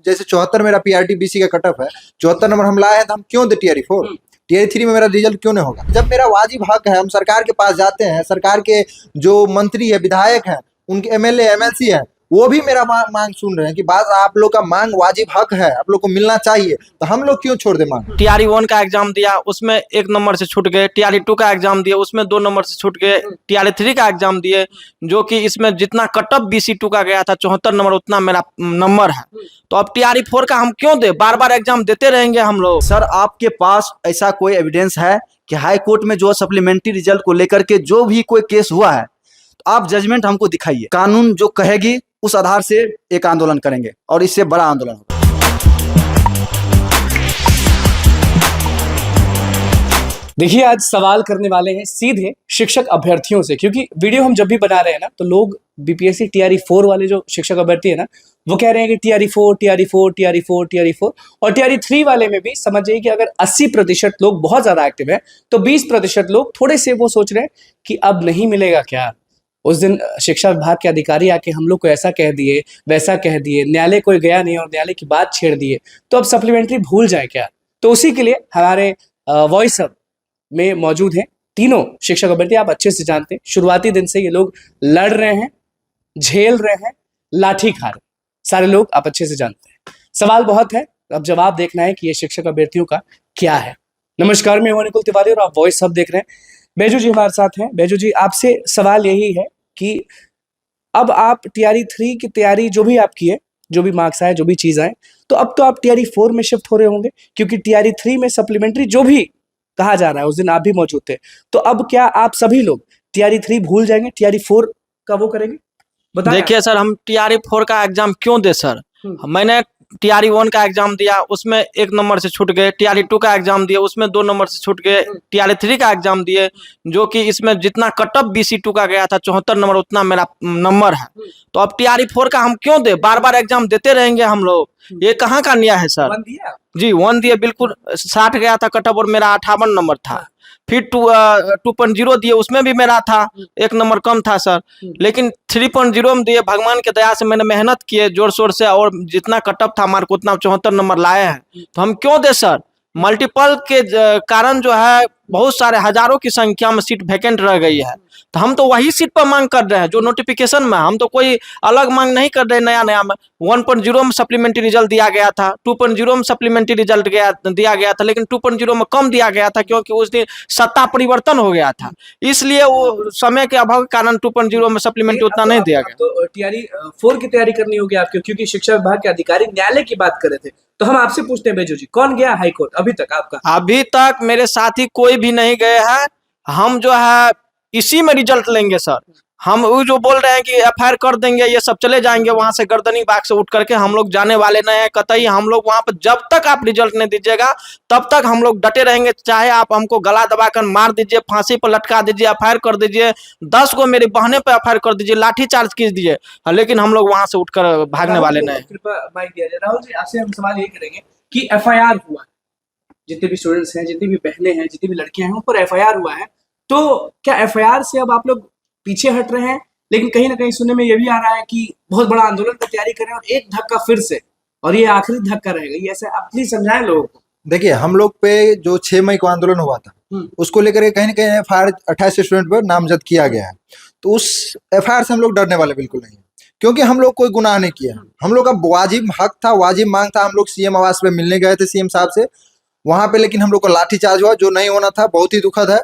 जैसे 74 मेरा PRT BC का कट ऑफ है, 74 नंबर हम लाए हैं, तो हम क्यों दे टीआरई 4? टीआरई 3 में मेरा रिजल्ट क्यों नहीं होगा? जब मेरा वाजिब हक है, हम सरकार के पास जाते हैं, सरकार के जो मंत्री है, विधायक हैं, उनके एमएलए एमएलसी है, वो भी मेरा मांग सुन रहे हैं कि बात आप लोग का मांग वाजिब हक है, आप लोग को मिलना चाहिए, तो हम लोग क्यों छोड़ दे मांग? टीआरई 1 का एग्जाम दिया, उसमें 1 नंबर से छूट गए। टीआरई 2 का एग्जाम दिया, उसमें 2 नंबर से छूट गए। टीआरई 3 का एग्जाम दिए, जो कि इसमें जितना कटअप बीसी 2 का गया था 74 नंबर, उतना मेरा नंबर है। तो अब टीआरई 4 का हम क्यों दे? बार बार एग्जाम देते रहेंगे हम लोग। सर, आपके पास ऐसा कोई एविडेंस है कि हाई कोर्ट में जो सप्लीमेंट्री रिजल्ट को लेकर के जो भी कोई केस हुआ है, तो आप जजमेंट हमको दिखाइए। कानून जो कहेगी उस आधार से एक आंदोलन करेंगे और इससे बड़ा आंदोलन होगा। देखिए, आज सवाल करने वाले हैं सीधे शिक्षक अभ्यर्थियों से, क्योंकि वीडियो हम जब भी बना रहे हैं ना, तो लोग बीपीएससी टीआरई 4 वाले जो शिक्षक अभ्यर्थी है ना, वो कह रहे हैं कि टीआरई 4 टीआरई 4 टीआरई 4 टीआरई 4। और टीआरई 3 वाले में भी समझ जाइए कि अगर 80% लोग बहुत ज्यादा एक्टिव है, तो 20% लोग थोड़े से वो सोच रहे हैं कि अब नहीं मिलेगा क्या। उस दिन शिक्षा विभाग के अधिकारी आके हम लोग को ऐसा कह दिए, वैसा कह दिए, न्यायालय कोई गया नहीं और न्यायालय की बात छेड़ दिए, तो अब सप्लीमेंट्री भूल जाए क्या? तो उसी के लिए हमारे वॉइस हब में मौजूद हैं तीनों शिक्षक अभ्यर्थी। आप अच्छे से जानते हैं, शुरुआती दिन से ये लोग लड़ रहे हैं, झेल रहे हैं, लाठी खा रहे हैं, सारे लोग आप अच्छे से जानते हैं। सवाल बहुत है, अब जवाब देखना है कि ये शिक्षक अभ्यर्थियों का क्या है। नमस्कार, मैं हूं निकुल तिवारी और आप वॉइस हब देख रहे हैं। बैजू जी हमारे साथ हैं। बैजू जी, आपसे सवाल यही है कि अब आप टीआरई 3 की तैयारी जो भी आपकी है, जो भी मार्क्स आए, जो भी चीज आए, तो अब तो आप टीआरई 4 में शिफ्ट हो रहे होंगे, क्योंकि टीआरई 3 में सप्लीमेंट्री जो भी कहा जा रहा है, उस दिन आप भी मौजूद थे। तो अब क्या आप सभी लोग टीआरई 3 भूल जाएंगे, टीआरई 4 का वो करेंगे? देखिए सर, हम टीआरई 4 का एग्जाम क्यों दे सर? मैंने टीआरई 1 का एग्जाम दिया, उसमें 1 नंबर से छूट गए। टीआरई 2 का एग्जाम दिया, उसमें 2 नंबर से छूट गए। टीआरई 3 का एग्जाम दिए, जो कि इसमें जितना कटअप बीसी 2 का गया था 74 नंबर, उतना मेरा नंबर है। तो अब टीआरई 4 का हम क्यों दे? बार बार एग्जाम देते रहेंगे हम लोग, ये कहाँ का न्याय है सर? जी 1 दिए, बिल्कुल 60 गया था कटअप और मेरा 58 नंबर था। फिर 2.0 दिए, उसमें भी मेरा था 1 नंबर कम था सर। लेकिन 3.0 में दिए, भगवान के दया से मैंने मेहनत किए जोर शोर से, और जितना कटअप था मार्क उतना 74 नंबर लाए हैं। तो हम क्यों दे सर? मल्टीपल के कारण जो है बहुत सारे हजारों की संख्या में सीट वैकेंट रह गई है, तो हम तो वही सीट पर मांग कर रहे हैं जो नोटिफिकेशन में। हम तो कोई अलग मांग नहीं कर रहे नया नया में। 1.0 में सप्लीमेंट्री रिजल्ट दिया गया था, 2.0 में सप्लीमेंट्री रिजल्ट दिया गया था, लेकिन 2.0 में कम दिया गया था, क्योंकि उस दिन सत्ता परिवर्तन हो गया था, इसलिए वो समय के अभाव के कारण 2.0 में सप्लीमेंट्री उतना नहीं दिया गया। तो टीआरई 4 की तैयारी करनी होगी आपको, क्योंकि शिक्षा विभाग के अधिकारी न्यायालय की बात कर रहे थे। तो हम आपसे पूछते हैं बैजू जी, कौन गया हाई कोर्ट अभी तक आपका? अभी तक मेरे साथी कोई भी नहीं गए हैं। हम जो है इसी में रिजल्ट लेंगे सर। हम वो जो बोल रहे हैं कि एफआईआर कर देंगे, ये सब चले जाएंगे वहां से गर्दनी बाग से उठ करके, हम लोग जाने वाले नहीं है कतई। हम लोग वहां पर जब तक आप रिजल्ट नहीं दीजिएगा तब तक हम लोग डटे रहेंगे। चाहे आप हमको गला दबाकर मार दीजिए, फांसी पर लटका दीजिए, एफआईआर कर दीजिए, 10 को मेरी बहने पर एफआईआर कर दीजिए, लाठी चार्ज कीजिए, लेकिन हम लोग वहां से उठकर भागने वाले नहीं। राहुल जी, आपसे हम सवाल ये करेंगे कि एफआईआर हुआ, जितने भी स्टूडेंट्स हैं, जितनी भी बहनें हैं, जितनी भी लड़कियां हैं, उन पर एफआईआर हुआ है, तो क्या एफआईआर से अब आप लोग पीछे हट रहे हैं? लेकिन कहीं ना कहीं सुनने में ये भी आ रहा है कि बहुत बड़ा आंदोलन की तैयारी कर रहे हैं, और एक धक्का फिर से, और ये आखिरी धक्का रहेगा, ये ऐसे आप प्लीज समझाएं लोगों को। देखिए, हम लोग पे जो 6 मई को आंदोलन हुआ था, उसको लेकर कहीं ना कहीं एफआईआर 28 स्टूडेंट पर नामजद किया गया है। तो उस एफआईआर से हम लोग डरने वाले बिल्कुल नहीं है, क्योंकि हम लोग कोई गुनाह नहीं किया। हम लोग का वाजिब हक था, वाजिब मांग था। हम लोग सीएम आवास पे मिलने गए थे सीएम साहब से वहां पे, लेकिन हम लोग को लाठीचार्ज हुआ, जो नहीं होना था, बहुत ही दुखद है।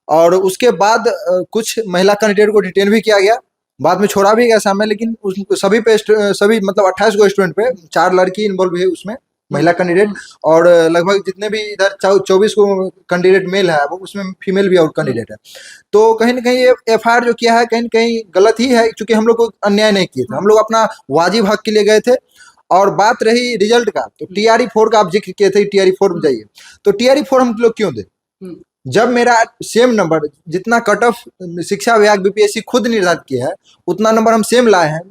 और उसके बाद कुछ महिला कैंडिडेट को डिटेन भी किया गया, बाद में छोड़ा भी गया सामने, लेकिन सभी पे सभी मतलब 28 को स्टूडेंट पे 4 लड़की इन्वॉल्व हुई उसमें, महिला कैंडिडेट, और लगभग जितने भी इधर 24 को कैंडिडेट मेल है, वो उसमें फीमेल भी और कैंडिडेट है। तो कहीं ना कहीं ये एफआईआर जो किया है कहीं ना कहीं गलत ही है, क्योंकि हम लोग को अन्याय नहीं किया था। हम लोग अपना वाजिब हक के लिए गए थे। और बात रही रिजल्ट का, तो टीआरई 4 का आप जिक्र किए थे, टीआरई 4 में जाइए, तो टीआरई 4 हम लोग क्यों दे? जब मेरा सेम नंबर, जितना कट ऑफ शिक्षा विभाग बीपीएससी खुद निर्धारित किया है, उतना नंबर हम सेम लाए हैं।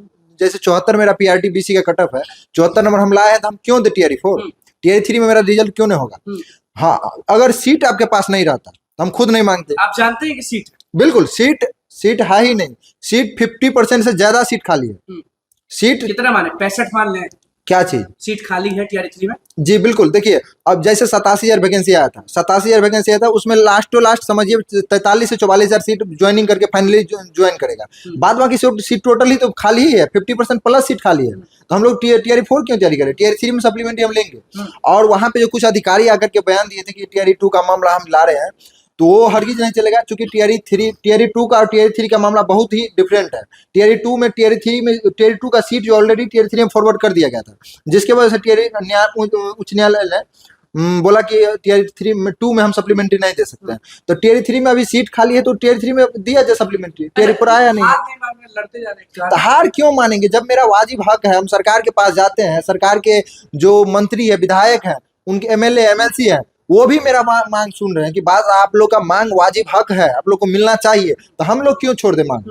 जैसे 74 मेरा पीआरटी बीसी का कट ऑफ है, 74 नंबर हम लाए हैं, तो हम क्यों दे टीआरई 4? टीआरई 3 में मेरा रिजल्ट क्यों नहीं होगा? हाँ, अगर सीट आपके पास नहीं रहता तो हम खुद नहीं मांगते। आप जानते हैं कि सीट, बिल्कुल सीट है ही नहीं। सीट 50% से ज्यादा सीट खाली है। सीट कितना माने, 65 मान लें, क्या चीज? सीट खाली है टीआरई 3 में। जी बिल्कुल, देखिए अब जैसे 87,000 वैकेंसी आया था, 87,000 वैकेंसी आया था, उसमें लास्ट टू लास्ट समझिए 43 से 44,000 सीट ज्वाइनिंग करके फाइनली ज्वाइन करेगा। बाद बाकी सीट टोटल ही तो खाली ही है, 50% प्लस सीट खाली है। तो हम लोग टीआरई 4 क्यों तैयारी करें? टीआरई 3 में सप्लीमेंट्री हम लेंगे। और वहां पे जो कुछ अधिकारी आकर के बयान दिए थे कि टीआरई 2 का मामला हम ला रहे हैं, तो वो हरगिज नहीं चलेगा, क्योंकि टीआरई 2 का और टीआरई 3 का मामला बहुत ही डिफरेंट है। टीआरई 2 में टीआरई 2 का सीट जो ऑलरेडी टीआरई 3 में फॉरवर्ड कर दिया गया था, जिसके वजह से उच्च न्यायालय ने बोला कि टीआरई 2 में हम सप्लीमेंट्री नहीं दे सकते हैं। तो टीआरई 3 में अभी सीट खाली है, तो टीआरई 3 में दिया जाए सप्लीमेंट्री। टीआरई 4 आया नहीं है, लड़ते जा रहे हैं। तो हार क्यों मानेंगे? जब मेरा वाजिब हक है, हम सरकार के पास जाते हैं, सरकार के जो मंत्री है, विधायक हैं, उनके एमएलए एमएलसी हैं, वो भी मेरा मांग सुन रहे हैं कि बात आप लोग का मांग वाजिब हक है, आप लोग को मिलना चाहिए, तो हम लोग क्यों छोड़ दे मांग?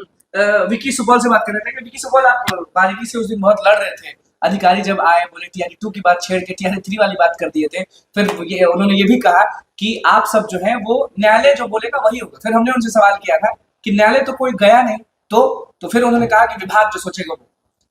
विकी सुपौल से बात कर रहे थे। विकी सुपौल, आप बारीकी से उस दिन बहुत लड़ रहे थे। अधिकारी जब आए, बोले टीआरई 2 की बात छेड़ के टीआरई 3 वाली बात कर दिए थे। फिर उन्होंने ये भी कहा कि आप सब जो है वो न्यायालय जो बोलेगा वही होगा। फिर हमने उनसे सवाल किया था कि न्यायालय तो कोई गया नहीं, तो फिर उन्होंने कहा कि विभाग जो सोचेगा वो।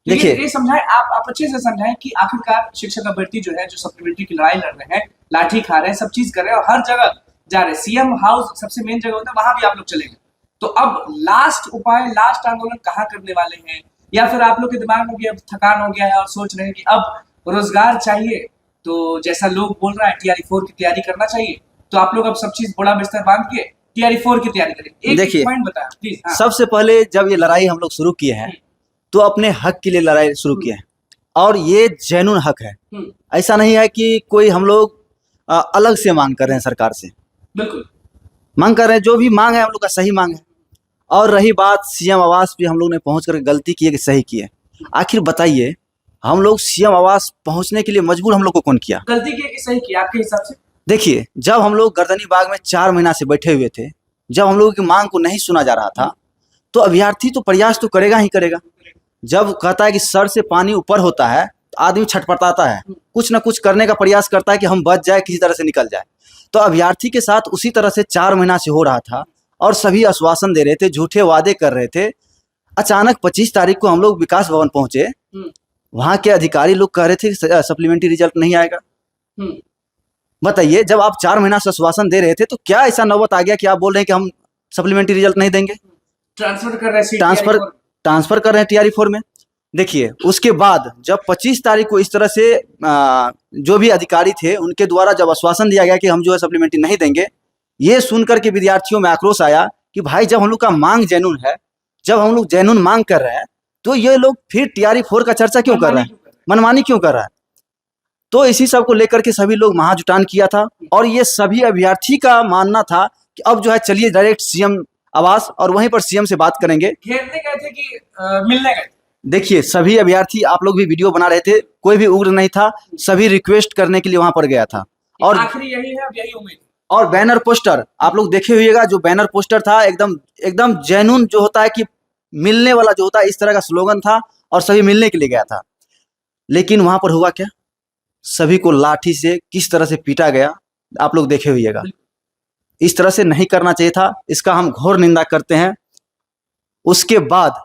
देखिए, ये समझाएं आप अच्छे से समझाएं कि आखिरकार शिक्षक अभ्यर्थी जो है, जो सप्लीमेंट्री की लड़ाई लड़ रहे हैं, लाठी खा रहे हैं, सब चीज कर रहे हैं और हर जगह जा रहे हैं। सीएम हाउस सबसे मेन जगह होता है, वहां भी आप लोग चले गए। तो अब लास्ट उपाय, लास्ट आंदोलन कहाँ करने वाले हैं? या फिर आप लोग के दिमाग में भी अब थकान हो गया है और सोच रहे हैं कि अब रोजगार चाहिए, तो जैसा लोग बोल रहा है टीआरई 4 की तैयारी करना चाहिए, तो आप लोग अब सब चीज बड़ा बिस्तर बांध के टीआरई 4 की तैयारी करें। देखिए, पॉइंट बताएं प्लीज। सबसे पहले जब ये लड़ाई हम लोग शुरू किए हैं, तो अपने हक के लिए लड़ाई शुरू किए हैं, और ये जेन्युइन हक है। ऐसा नहीं है कि कोई हम लोग अलग से मांग कर रहे हैं सरकार से। बिल्कुल मांग कर रहे हैं, जो भी मांग है हम लोग का सही मांग है। और रही बात सीएम आवास पे हम लोग ने पहुंच कर गलती की है कि सही की है, आखिर बताइए, हम लोग सीएम आवास पहुंचने के लिए मजबूर हम लोग को कौन किया? गलती की है कि सही की आपके हिसाब से? देखिए, जब हम लोग गर्दनी बाग में 4 महीना से बैठे हुए थे, जब हम लोगों की मांग को नहीं सुना जा रहा था, तो अभ्यर्थी तो प्रयास तो करेगा ही करेगा। जब कहता है कि सर से पानी ऊपर होता है, तो आदमी छटपटाता है, कुछ ना कुछ करने का प्रयास करता है कि हम बच जाए, किसी तरह से निकल जाए। तो अभ्यर्थी के साथ उसी तरह से 4 महीना से हो रहा था, और सभी आश्वासन दे रहे थे, झूठे वादे कर रहे थे। अचानक 25 तारीख को हम लोग विकास भवन पहुंचे, वहां के अधिकारी लोग कह रहे थे कि सप्लीमेंट्री रिजल्ट नहीं आएगा। बताइए, जब आप 4 महीना से आश्वासन दे रहे थे, तो क्या ऐसा नौबत आ गया कि आप बोल रहे हैं कि हम सप्लीमेंट्री रिजल्ट नहीं देंगे? ट्रांसफर कर रहे हैं, ट्रांसफर कर रहे हैं टीआरई 4 में। देखिए, उसके बाद जब 25 तारीख को इस तरह से जो भी अधिकारी थे, उनके द्वारा जब आश्वासन दिया गया कि हम जो है सप्लीमेंट्री नहीं देंगे, ये सुनकर के विद्यार्थियों में आक्रोश आया कि भाई, जब हम लोग का मांग जेन्युइन है, जब हम लोग जेन्युइन मांग कर रहे हैं, तो ये लोग फिर टीआरई 4 का चर्चा क्यों कर रहे हैं, मनमानी क्यों कर रहा है? तो इसी सब को लेकर के सभी लोग महाजुटान किया था, और ये सभी अभ्यर्थी का मानना था कि अब जो है चलिए डायरेक्ट सीएम आवास, और वहीं पर सीएम से बात करेंगे। घेरने गए थे कि मिलने गए? देखिए, सभी अभ्यर्थी, आप लोग भी वीडियो बना रहे थे, कोई भी उग्र नहीं था, सभी रिक्वेस्ट करने के लिए वहां पर गया था। और आखिरी यही है, अब यही उम्मीद। और बैनर पोस्टर आप लोग देखे हुएगा, जो बैनर पोस्टर था एकदम जेन्युइन जो होता है कि मिलने वाला जो होता है, इस तरह का स्लोगन था, और सभी मिलने के लिए गया था। लेकिन वहां पर हुआ क्या? सभी को लाठी से किस तरह से पीटा गया, आप लोग देखे हुएगा। इस तरह से नहीं करना चाहिए था, इसका हम घोर निंदा करते हैं। उसके बाद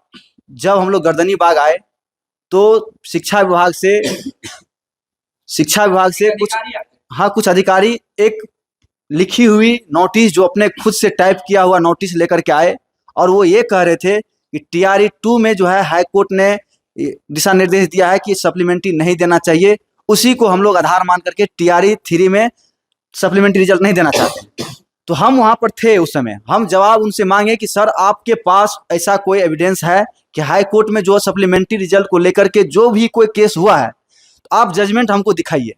जब हम लोग गर्दनी बाग आए, तो शिक्षा विभाग से कुछ अधिकारी एक लिखी हुई नोटिस, जो अपने खुद से टाइप किया हुआ नोटिस लेकर के आए, और वो ये कह रहे थे कि टीआरई 2 में जो है हाई कोर्ट ने दिशा निर्देश दिया है कि सप्लीमेंट्री नहीं देना चाहिए। उसी को हम लोग आधार मान करके टीआरई 3 में सप्लीमेंट्री रिजल्ट नहीं देना चाहते। तो हम वहां पर थे उस समय, हम जवाब उनसे मांगे कि सर, आपके पास ऐसा कोई एविडेंस है कि हाई कोर्ट में जो सप्लीमेंट्री रिजल्ट को लेकर के जो भी कोई केस हुआ है, तो आप जजमेंट हमको दिखाइए।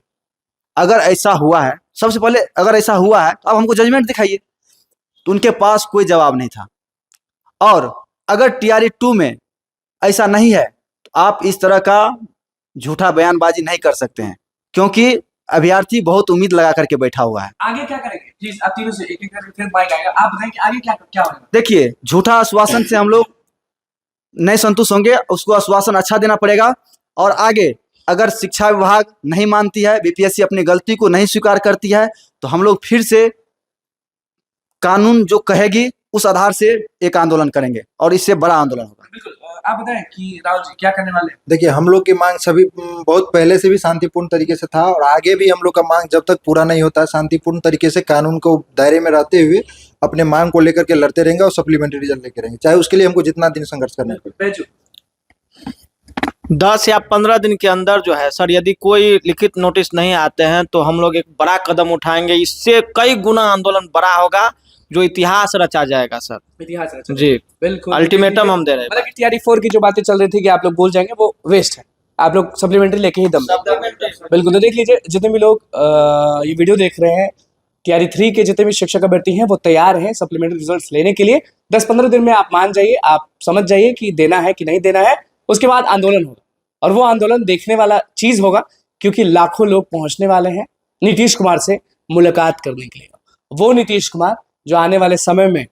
अगर ऐसा हुआ है, सबसे पहले अगर ऐसा हुआ है तो आप हमको जजमेंट दिखाइए। तो उनके पास कोई जवाब नहीं था। और अगर टीआरई 2 में ऐसा नहीं है, तो आप इस तरह का झूठा बयानबाजी नहीं कर सकते हैं, क्योंकि अभ्यर्थी बहुत उम्मीद लगा करके बैठा हुआ है। आगे क्या करेंगे प्लीज? आप तीनों से एक-एक करके फिर माइक आएगा, आप बताएं कि आगे क्या होगा? देखिए, झूठा आश्वासन से हम लोग नहीं संतुष्ट होंगे, उसको आश्वासन अच्छा देना पड़ेगा। और आगे अगर शिक्षा विभाग नहीं मानती है, बीपीएससी अपनी गलती को नहीं स्वीकार करती है, तो हम लोग फिर से कानून जो कहेगी उस आधार से एक आंदोलन करेंगे, और इससे बड़ा आंदोलन होगा। बिल्कुल। आप बताएं कि राहुल जी क्या करने वाले हैं? देखिए हम लोग की मांग सभी बहुत पहले से भी शांतिपूर्ण तरीके से था और आगे भी हम लोग का मांग जब तक पूरा नहीं होता शांतिपूर्ण तरीके से कानून को दायरे में रहते हुए अपने मांग को लेकर के लड़ते रहेंगे और सप्लीमेंट्री रिजल्ट लेके रहेंगे, चाहे उसके लिए हमको जितना दिन संघर्ष करना पड़े। बेजू 10 या 15 दिन के अंदर जो है सर, यदि कोई लिखित नोटिस नहीं आते हैं तो हम लोग एक बड़ा कदम उठाएंगे। इससे कई गुना आंदोलन बड़ा होगा, जो इतिहास रचा जाएगा सर। इतिहास रचा जी बिल्कुल, अल्टीमेटम हम दे रहे हैं। मतलब कि टीआरई 4 की जो बातें चल रही थी कि आप लोग बोल जाएंगे वो वेस्ट है, आप लोग सप्लीमेंट्री लेके ही दम बिल्कुल। तो देख लीजिए जितने भी लोग ये वीडियो देख रहे हैं, टीआरई 3 के जितने भी शिक्षक अभ्यर्थी हैं वो तैयार हैं सप्लीमेंट्री रिजल्ट्स लेने के लिए। 10-15 दिन में आप मान जाइए, आप समझ जाइए कि देना है कि नहीं देना है। उसके बाद आंदोलन होगा और वो आंदोलन देखने वाला चीज होगा, क्योंकि लाखों लोग पहुंचने वाले हैं नीतीश कुमार से मुलाकात करने के लिए। वो नीतीश कुमार जो आने वाले समय में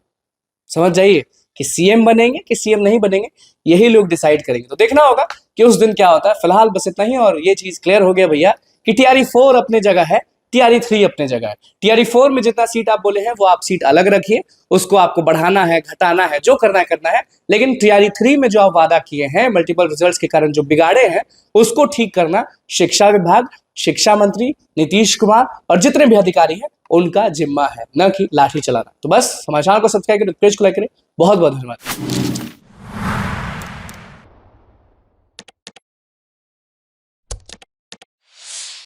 समझ जाइए कि सीएम बनेंगे कि सीएम नहीं बनेंगे, यही लोग डिसाइड करेंगे। तो देखना होगा कि उस दिन क्या होता है। फिलहाल बस इतना ही, और ये चीज क्लियर हो गया भैया कि टीआरई 4 अपने जगह है, टीआरई 3 अपने जगह है। टीआरई 4 में जितना सीट आप बोले हैं वो आप सीट अलग रखिए, उसको आपको बढ़ाना है घटाना है जो करना है करना है, लेकिन टीआरई 3 में जो आप वादा किए हैं मल्टीपल रिजल्ट्स के कारण जो बिगाड़े हैं उसको ठीक करना शिक्षा विभाग, शिक्षा मंत्री नीतीश कुमार और जितने भी अधिकारी हैं उनका जिम्मा है, न कि लाठी चलाना। तो बस हमारे चैनल को सब्सक्राइब करें, पेज को लाइक करें। बहुत बहुत धन्यवाद।